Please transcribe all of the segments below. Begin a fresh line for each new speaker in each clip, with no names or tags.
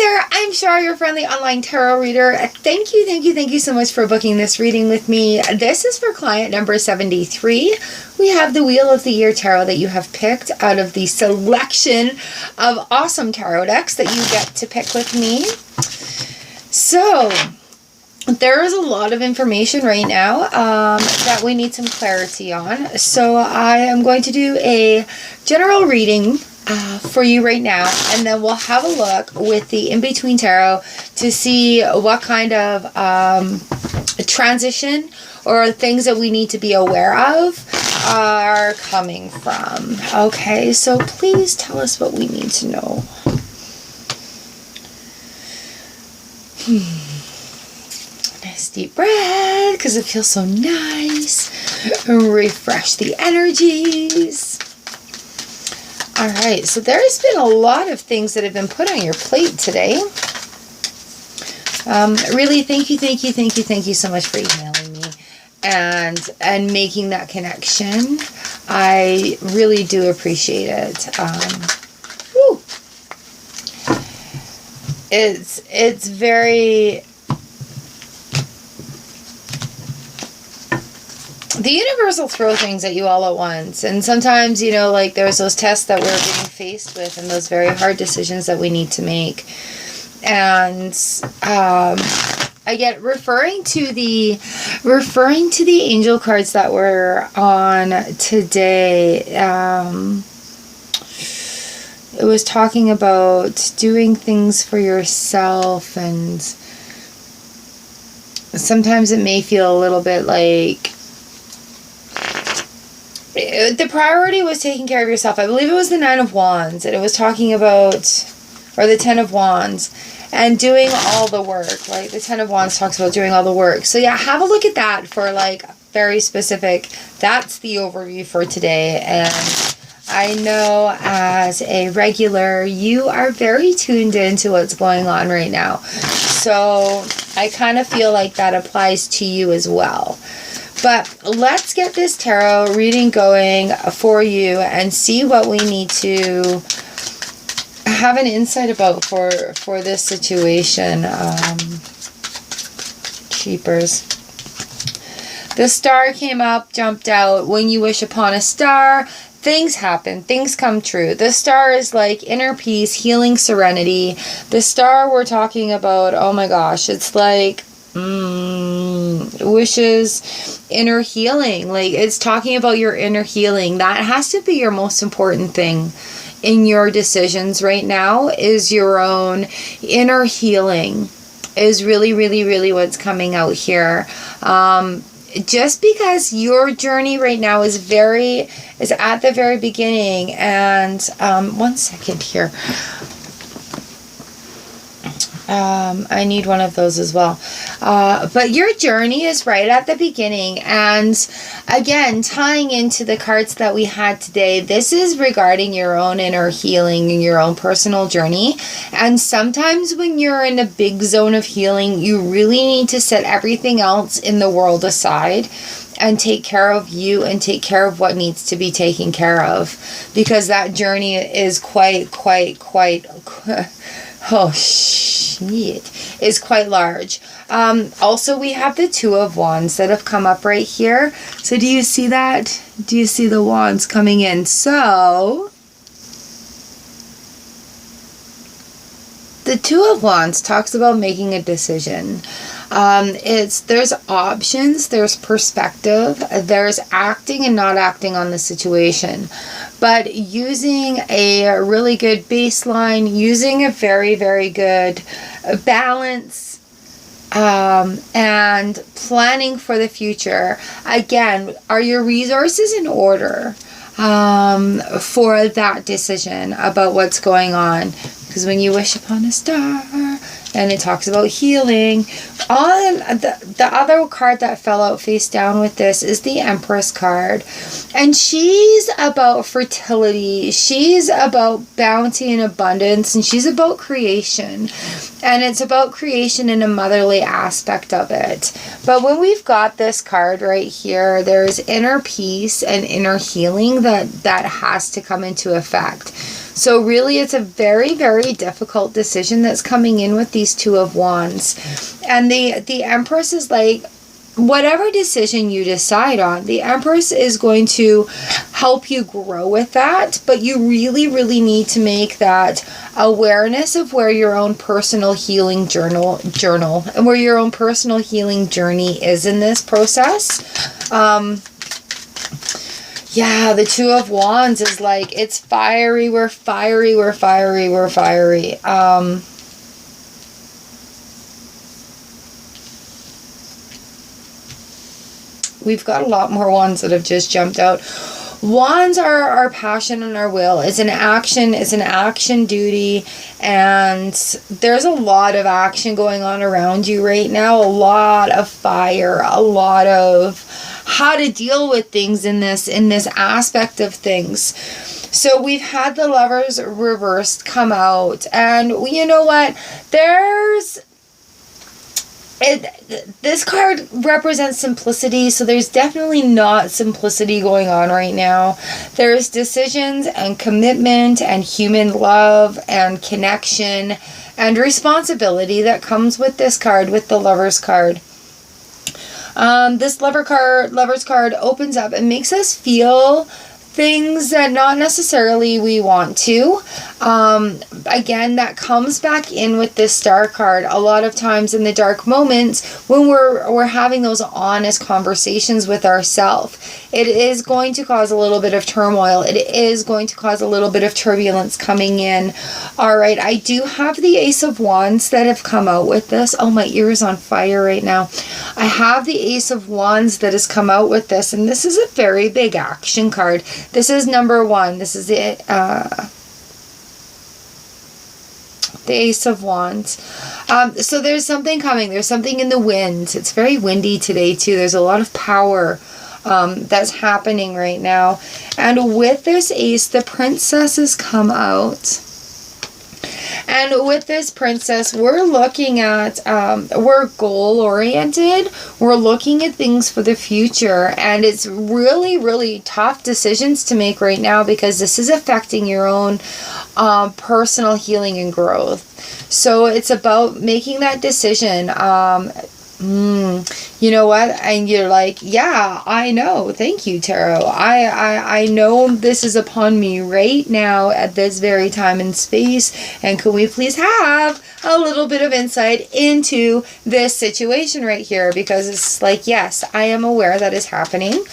there, I'm Char, your friendly online tarot reader. Thank you so much for booking this reading with me. This is for client number 73. We have the Wheel of the Year tarot that you have picked out of the selection of awesome tarot decks that you get to pick with me. So, there is a lot of information right now that we need some clarity on. So I am going to do a general reading for you right now, and then we'll have a look with the in-between tarot to see what kind of transition or things that we need to be aware of are coming from. Okay, so please tell us what we need to know. Nice deep breath, because it feels so nice. Refresh the energies. All right, so there's been a lot of things that have been put on your plate today. Really, thank you so much for emailing me and making that connection. I really do appreciate it. It's very... The universe will throw things at you all at once. And sometimes, you know, like there's those tests that we're being faced with and those very hard decisions that we need to make. And again, referring to the angel cards that were on today, it was talking about doing things for yourself, and sometimes it may feel a little bit like the priority was taking care of yourself. I believe it was the 9 of Wands, and it was talking about, or the 10 of Wands, and doing all the work. Like the 10 of Wands talks about doing all the work. So yeah, have a look at that for like very specific. That's the overview for today. And I know as a regular, you are very tuned into what's going on right now. So I kind of feel like that applies to you as well. But let's get this tarot reading going for you and see what we need to have an insight about for this situation. Cheapers. The star came up, jumped out. When you wish upon a star, things happen. Things come true. The star is like inner peace, healing, serenity. The star we're talking about, oh my gosh, it's like... wishes, inner healing. Like it's talking about your inner healing. That has to be your most important thing in your decisions right now, is your own inner healing is really what's coming out here. Just because your journey right now is at the very beginning. And one second here. I need one of those as well. But your journey is right at the beginning. And again, tying into the cards that we had today, this is regarding your own inner healing and your own personal journey. And sometimes when you're in a big zone of healing, you really need to set everything else in the world aside and take care of you and take care of what needs to be taken care of. Because that journey is quite oh shit, is quite large. Also, we have the 2 of Wands that have come up right here. So do you see that? Do you see the wands coming in? So the 2 of Wands talks about making a decision. There's options, there's perspective, there's acting and not acting on the situation. But using a really good baseline, using a very good balance, and planning for the future. Again, are your resources in order for that decision about what's going on? Because when you wish upon a star, and it talks about healing. On the other card that fell out face down with this is the Empress card. And she's about fertility. She's about bounty and abundance. And she's about creation. And it's about creation in a motherly aspect of it. But when we've got this card right here, there's inner peace and inner healing that has to come into effect. So really, it's a very, very difficult decision that's coming in with these Two of Wands. And the Empress is like, whatever decision you decide on, the Empress is going to help you grow with that, but you really, really need to make that awareness of where your own personal healing journal and where your own personal healing journey is in this process. Yeah, the Two of Wands is like, it's fiery, we're fiery, we're fiery, we're fiery. We've got a lot more wands that have just jumped out. Wands are our passion and our will. It's an action duty, and there's a lot of action going on around you right now. A lot of fire, a lot of how to deal with things in this aspect of things. So we've had the Lovers reversed come out, and you know what? This card represents simplicity, so there's definitely not simplicity going on right now. There's decisions and commitment and human love and connection and responsibility that comes with this card, with the Lovers card. This Lovers card opens up and makes us feel things that not necessarily we want to. Again, that comes back in with this Star card. A lot of times in the dark moments when we're having those honest conversations with ourselves, it is going to cause a little bit of turmoil. It is going to cause a little bit of turbulence coming in. All right, I do have the Ace of Wands that have come out with this. Oh, my ear is on fire right now. I have the Ace of Wands that has come out with this, and this is a very big action card. This is number one. This is the Ace of Wands. So there's something coming. There's something in the wind. It's very windy today too. There's a lot of power that's happening right now. And with this Ace, the Princess has come out. And with this Princess, we're looking at, we're goal-oriented. We're looking at things for the future. And it's really, really tough decisions to make right now because this is affecting your own personal healing and growth. So it's about making that decision. You know what? And you're like, yeah, I know. Thank you, Tarot. I know this is upon me right now at this very time and space. And can we please have a little bit of insight into this situation right here? Because it's like, yes, I am aware that is happening.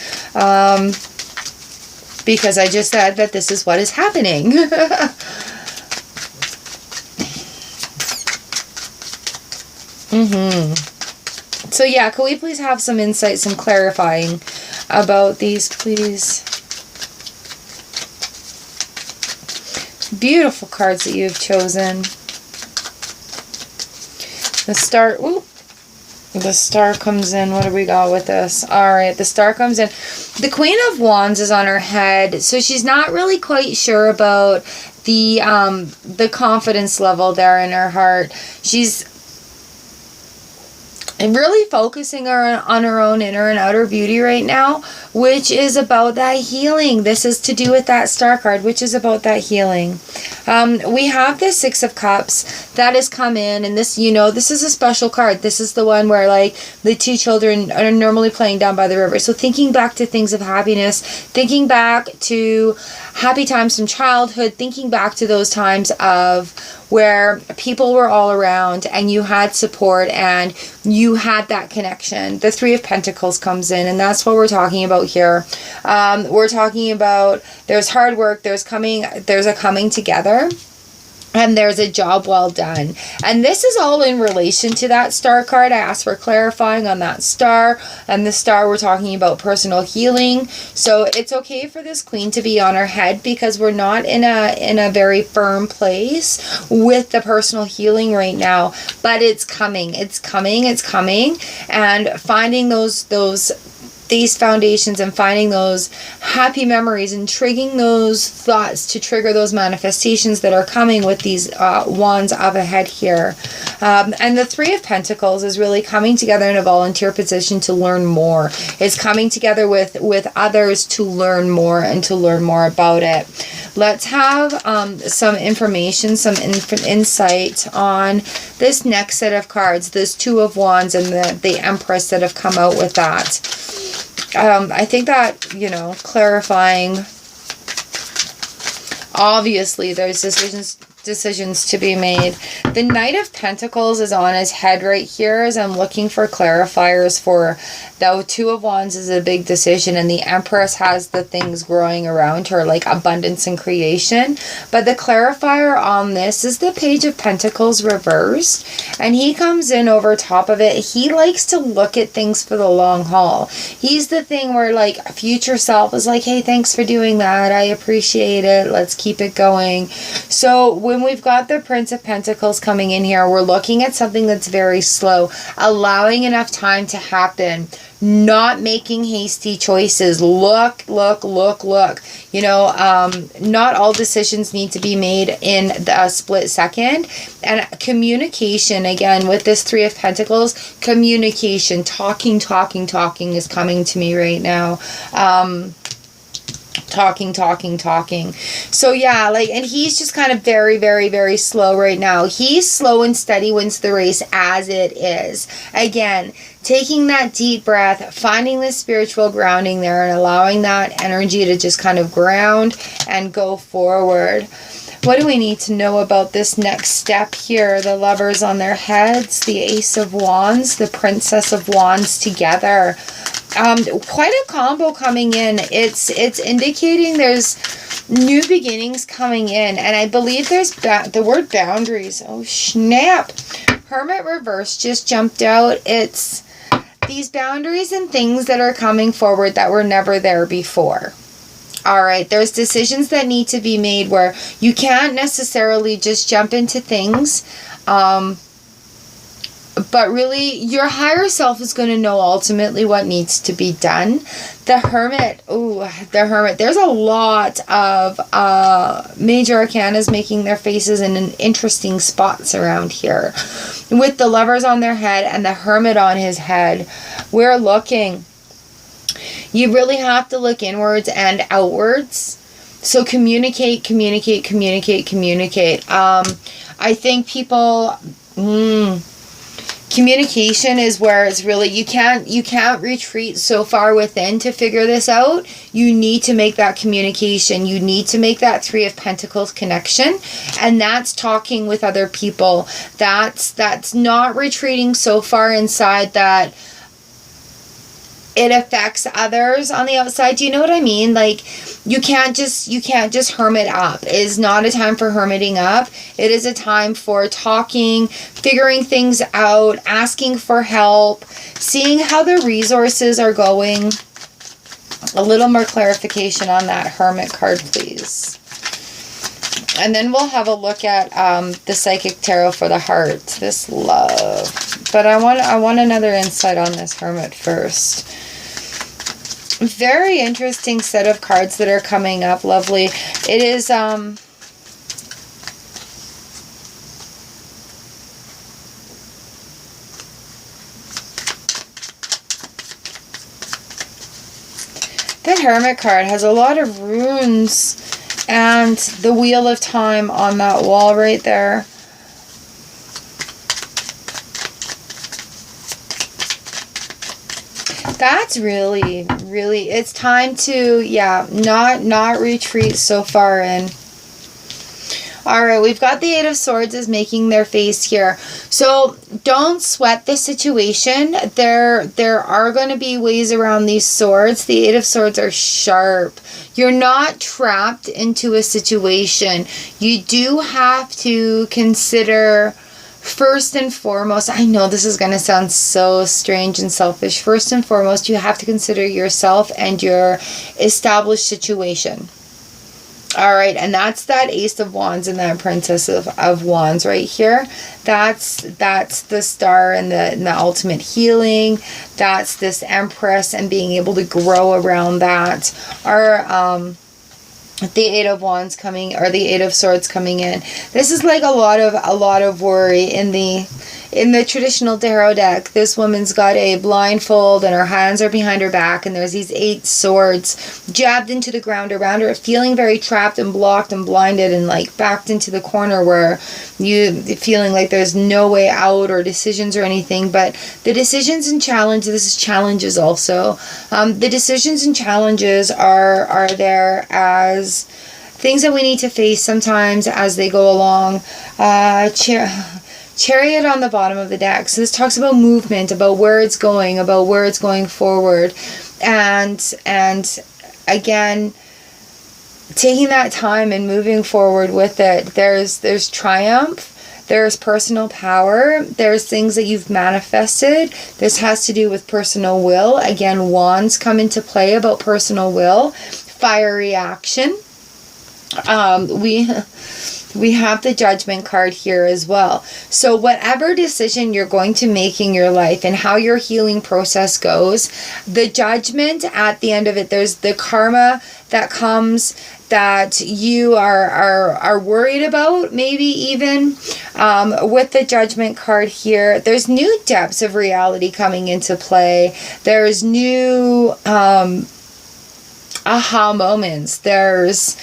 Because I just said that this is what is happening. So yeah, can we please have some insight, some clarifying about these, please? Beautiful cards that you've chosen. The Star, ooh, the Star comes in. What do we got with this? All right, the Star comes in. The Queen of Wands is on her head, so she's not really quite sure about the confidence level there in her heart. She's and really focusing on her own inner and outer beauty right now, which is about that healing. This is to do with that Star card, which is about that healing. We have the Six of Cups that has come in, and this, you know, this is a special card. This is the one where, like, the two children are normally playing down by the river. So thinking back to things of happiness, thinking back to happy times from childhood, thinking back to those times of where people were all around and you had support and you had that connection. The Three of Pentacles comes in, and that's what we're talking about here. We're talking about there's hard work, there's a coming together, and there's a job well done. And this is all in relation to that Star card. I asked for clarifying on that Star. And the Star, we're talking about personal healing. So it's okay for this Queen to be on her head because we're not in a very firm place with the personal healing right now. But it's coming. It's coming. It's coming. And finding those these foundations and finding those happy memories and triggering those thoughts to trigger those manifestations that are coming with these wands up ahead here. And the Three of Pentacles is really coming together in a volunteer position to learn more. It's coming together with others to learn more and to learn more about it. Let's have some information, some insight on this next set of cards, this Two of Wands and the Empress that have come out with that. I think that, you know, clarifying, obviously there's decisions to be made. The Knight of Pentacles is on his head right here as I'm looking for clarifiers for the Two of Wands is a big decision, and the Empress has the things growing around her like abundance and creation. But the clarifier on this is the Page of Pentacles reversed, and he comes in over top of it. He likes to look at things for the long haul. He's the thing where like future self is like, hey, thanks for doing that, I appreciate it, let's keep it going. So when we've got the Prince of Pentacles coming in here, we're looking at something that's very slow, allowing enough time to happen, not making hasty choices. Look. You know, not all decisions need to be made in a split second. And communication, again, with this Three of Pentacles, communication, talking is coming to me right now. Talking. So yeah, like, and he's just kind of very slow right now. He's slow and steady wins the race as it is. Again, taking that deep breath, finding the spiritual grounding there and allowing that energy to just kind of ground and go forward. What do we need to know about this next step here? The Lovers on their heads, the Ace of Wands, the Princess of Wands together. Quite a combo coming in. It's indicating there's new beginnings coming in, and I believe there's the word boundaries. Oh snap! Hermit reverse just jumped out. It's these boundaries and things that are coming forward that were never there before. All right, there's decisions that need to be made where you can't necessarily just jump into things. But really, your higher self is going to know ultimately what needs to be done. The Hermit, the Hermit. There's a lot of major arcanas making their faces in interesting spots around here. With the Lovers on their head and the Hermit on his head, we're looking. You really have to look inwards and outwards. So communicate. I think people... communication is where it's really, you can't retreat so far within to figure this out. You need to make that communication. You need to make that Three of Pentacles connection, and that's talking with other people. That's not retreating so far inside that it affects others on the outside. Do you know what I mean? Like, you can't just hermit up. It is not a time for hermiting up. It is a time for talking, figuring things out, asking for help, seeing how the resources are going. A little more clarification on that Hermit card, please. And then we'll have a look at the Psychic Tarot for the heart, this love. But I want another insight on this Hermit first. Very interesting set of cards that are coming up. Lovely. It is the Hermit card has a lot of runes and the Wheel of Time on that wall right there. That's really, it's time to, not retreat so far in. All right, we've got the Eight of Swords is making their face here. So don't sweat the situation. There are going to be ways around these swords. The Eight of Swords are sharp. You're not trapped into a situation. You do have to consider... First and foremost, I know this is going to sound so strange and selfish. First and foremost, you have to consider yourself and your established situation. All right, and that's that Ace of Wands and that Princess of Wands right here. That's the star and the ultimate healing. That's this Empress and being able to grow around that. Our the Eight of Wands coming, or the Eight of Swords coming in. This is like a lot of worry in the traditional tarot deck. This woman's got a blindfold and her hands are behind her back, and there's these 8 swords jabbed into the ground around her, feeling very trapped and blocked and blinded and like backed into the corner where you feeling like there's no way out or decisions or anything. But the decisions and challenges, this is challenges also. The decisions and challenges are there as things that we need to face sometimes as they go along. Chariot on the bottom of the deck. So this talks about movement, about where it's going forward. And again, taking that time and moving forward with it. There's triumph, there's personal power, there's things that you've manifested. This has to do with personal will. Again, wands come into play about personal will. Fiery action. We have the Judgment card here as well. So whatever decision you're going to make in your life and how your healing process goes, the Judgment at the end of it, there's the karma that comes that you are worried about, maybe even with the Judgment card here. There's new depths of reality coming into play. There's new aha moments. There's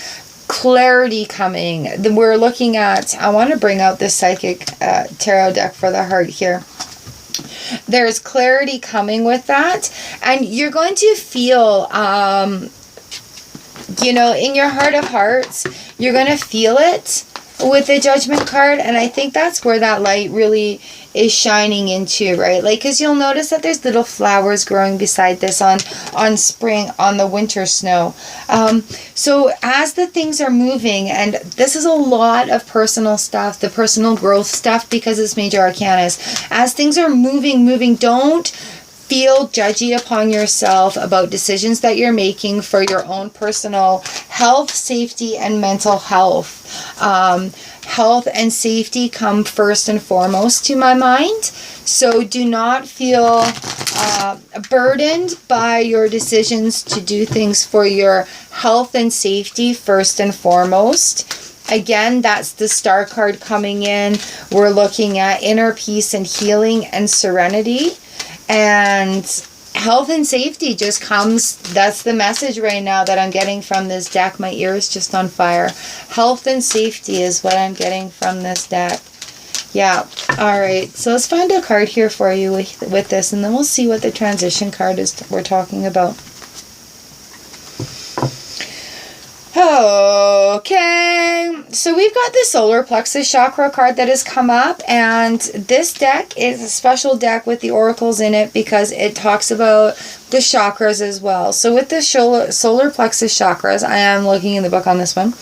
clarity coming. We're looking at, I want to bring out this Psychic Tarot deck for the heart here. There's clarity coming with that, and you're going to feel, in your heart of hearts, you're going to feel it with the Judgment card, and I think that's where that light really is shining into, right? Like, because you'll notice that there's little flowers growing beside this on spring, on the winter snow. So as the things are moving, and this is a lot of personal stuff, the personal growth stuff, because it's major arcanas. As things are moving, don't feel judgy upon yourself about decisions that you're making for your own personal health, safety, and mental health. Health and safety come first and foremost to my mind. So do not feel burdened by your decisions to do things for your health and safety first and foremost. Again, that's the Star card coming in. We're looking at inner peace and healing and serenity. And health and safety just comes, that's the message right now that I'm getting from this deck. My ear is just on fire. Health and safety is what I'm getting from this deck. Yeah. All right. So let's find a card here for you with this, and then we'll see what the transition card is we're talking about. Okay, so we've got the solar plexus chakra card that has come up, and this deck is a special deck with the oracles in it because it talks about the chakras as well. So with the solar plexus chakras, I am looking in the book on this one,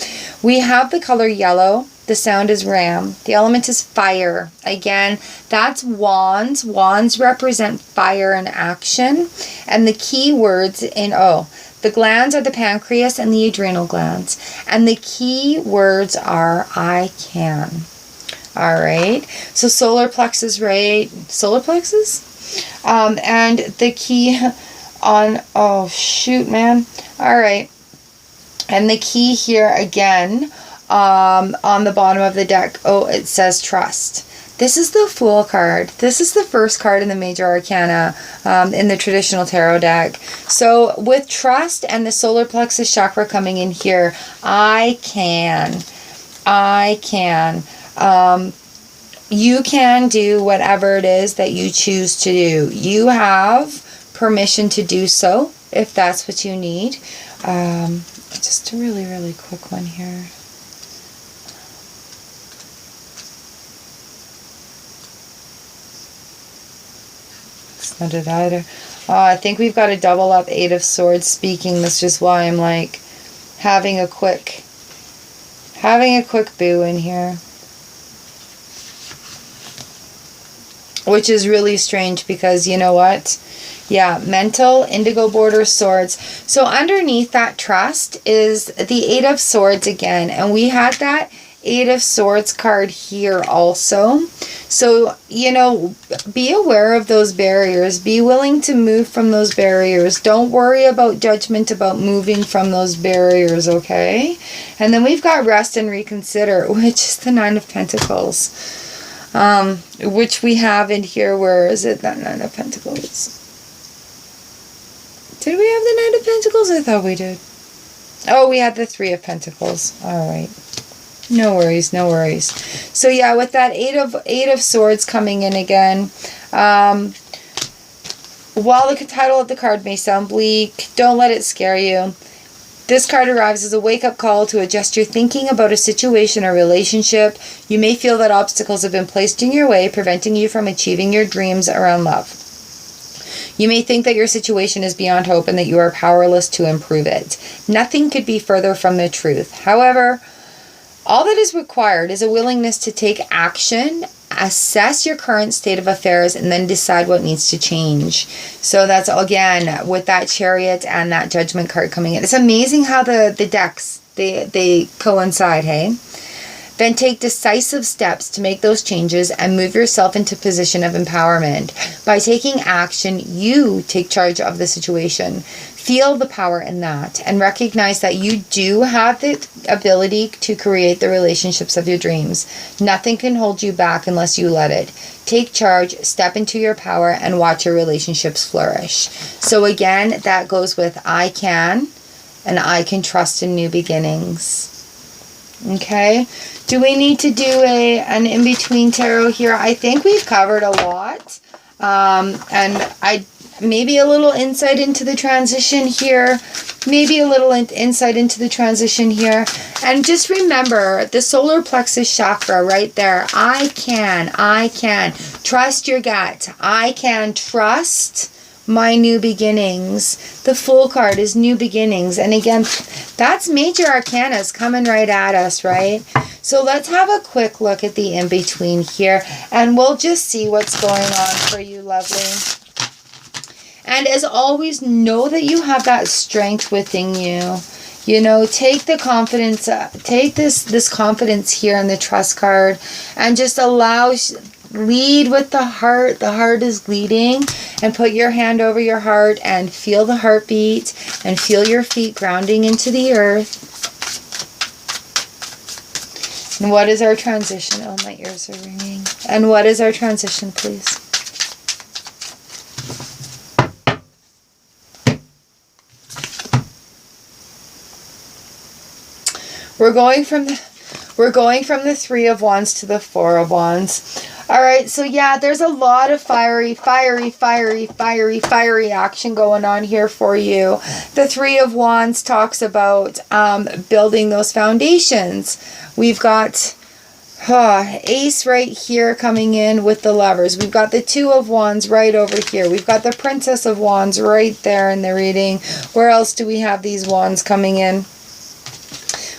we have the color yellow. The sound is ram. The element is fire. Again, that's wands. Wands represent fire and action. And the key words in, the glands are the pancreas and the adrenal glands. And the key words are I can. All right. So solar plexus, right? Solar plexus? And the key on, oh, shoot, man. All right. And the key here again, on the bottom of the deck, it says trust. This is the Fool card. This is the first card in the major arcana in the traditional tarot deck. So with trust and the solar plexus chakra coming in here, I can. You can do whatever it is that you choose to do. You have permission to do so if that's what you need. Just a really, really quick one here. Not it either. I think we've got a double up Eight of Swords speaking. That's just why I'm like having a quick boo in here. which is really strange because you know what? Yeah, mental, indigo border, swords. So underneath that trust is the 8 of Swords again. And we had that 8 of Swords card here also. So, you know, be aware of those barriers. Be willing to move from those barriers. Don't worry about judgment about moving from those barriers, okay? And then we've got Rest and Reconsider, which is the 9 of Pentacles. Which we have in here. Where is it? That 9 of Pentacles. Did we have the 9 of Pentacles? I thought we did. Oh, we had the 3 of Pentacles. All right. No worries, no worries. So yeah, with that 8 of Swords coming in again, while the title of the card may sound bleak, don't let it scare you. This card arrives as a wake-up call to adjust your thinking about a situation or relationship. You may feel that obstacles have been placed in your way, preventing you from achieving your dreams around love. You may think that your situation is beyond hope and that you are powerless to improve it. Nothing could be further from the truth. However, all that is required is a willingness to take action, assess your current state of affairs, and then decide what needs to change. So that's, again, with that Chariot and that Judgment card coming in. It's amazing how the decks, they coincide, hey? Then take decisive steps to make those changes and move yourself into a position of empowerment. By taking action, you take charge of the situation. Feel the power in that and recognize that you do have the ability to create the relationships of your dreams. Nothing can hold you back unless you let it. Take charge, step into your power, and watch your relationships flourish. So again, that goes with I can, and I can trust in new beginnings. Okay, do we need to do an in-between tarot here? I think we've covered a lot. And maybe a little insight into the transition here. Maybe a little insight into the transition here. And just remember the solar plexus chakra right there. I can. Trust your gut. I can trust my new beginnings. The Fool card is new beginnings. And again, that's major arcanas coming right at us, right? So let's have a quick look at the in-between here. And we'll just see what's going on for you, lovely. And as always, know that you have that strength within you. You know, take the confidence, take this confidence here in the Trust card and just lead with the heart. The heart is leading, and put your hand over your heart and feel the heartbeat and feel your feet grounding into the earth. And what is our transition? Oh, my ears are ringing. And what is our transition, please? We're going from the 3 of Wands to the 4 of Wands. All right, so yeah, there's a lot of fiery action going on here for you. The 3 of Wands talks about building those foundations. We've got Ace right here coming in with the Lovers. We've got the 2 of Wands right over here. We've got the Princess of Wands right there in the reading. Where else do we have these Wands coming in?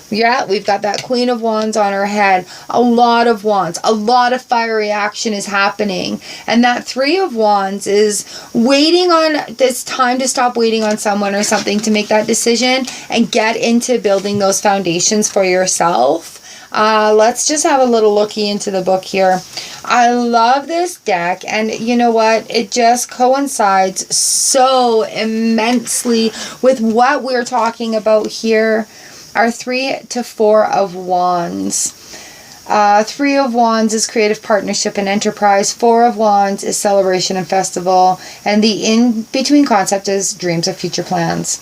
Yeah, we've got that Queen of Wands on her head. A lot of Wands. A lot of fiery action is happening. And that 3 of Wands is waiting on this time to stop waiting on someone or something to make that decision and get into building those foundations for yourself. Let's just have a little looky into the book here. I love this deck, and you know what? It just coincides so immensely with what we're talking about here. Our 3 to 4 of Wands. 3 of Wands is creative partnership and enterprise. 4 of Wands is celebration and festival. And the in-between concept is dreams of future plans.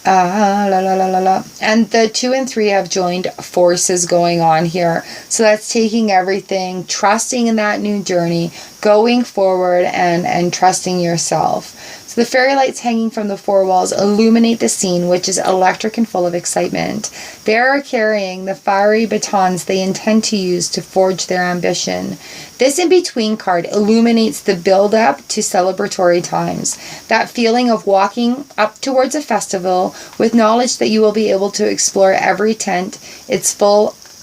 And the 2 and 3 have joined forces going on here. So that's taking everything, trusting in that new journey, going forward and trusting yourself. So the fairy lights hanging from the 4 walls illuminate the scene, which is electric and full of excitement. They are carrying the fiery batons they intend to use to forge their ambition. This in-between card illuminates the build-up to celebratory times. That feeling of walking up towards a festival with knowledge that you will be able to explore every tent. It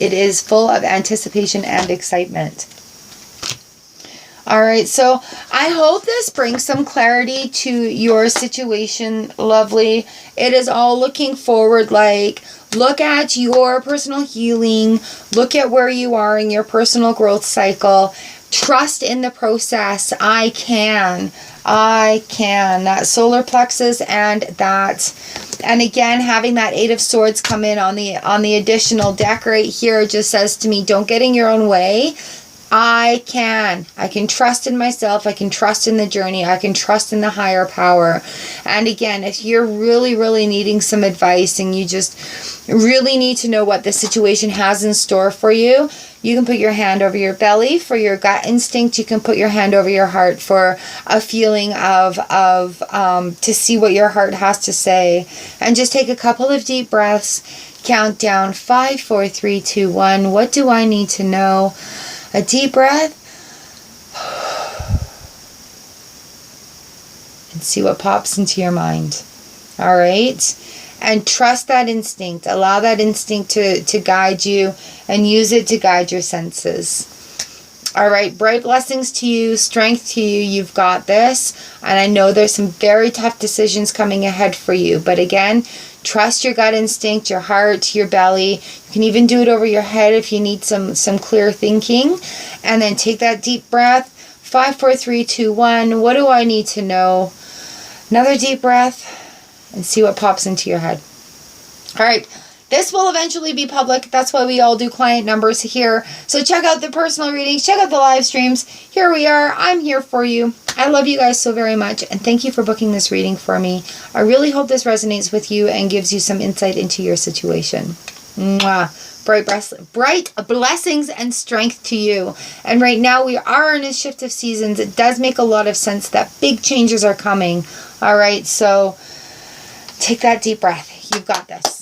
is full of anticipation and excitement. All right, so I hope this brings some clarity to your situation, lovely. It is all looking forward, like, look at your personal healing, look at where you are in your personal growth cycle, trust in the process. I can. That solar plexus and that, and again, having that Eight of Swords come in on the additional deck right here just says to me, don't get in your own way. I can trust in myself. I can trust in the journey. I can trust in the higher power. And again, if you're really, really needing some advice and you just really need to know what the situation has in store for you, you can put your hand over your belly for your gut instinct. You can put your hand over your heart for a feeling of to see what your heart has to say. And just take a couple of deep breaths. Count down 5, 4, 3, 2, 1. What do I need to know? A deep breath. And see what pops into your mind. All right? And trust that instinct. Allow that instinct to guide you and use it to guide your senses. All right, bright blessings to you, strength to you. You've got this. And I know there's some very tough decisions coming ahead for you. But again, trust your gut instinct, your heart, your belly. You can even do it over your head if you need some clear thinking. And then take that deep breath. 5, 4, 3, 2, 1. What do I need to know? Another deep breath. And see what pops into your head. All right. This will eventually be public. That's why we all do client numbers here. So check out the personal readings. Check out the live streams. Here we are. I'm here for you. I love you guys so very much. And thank you for booking this reading for me. I really hope this resonates with you and gives you some insight into your situation. Mwah. Bright blessings and strength to you. And right now we are in a shift of seasons. It does make a lot of sense that big changes are coming. All right. So take that deep breath. You've got this.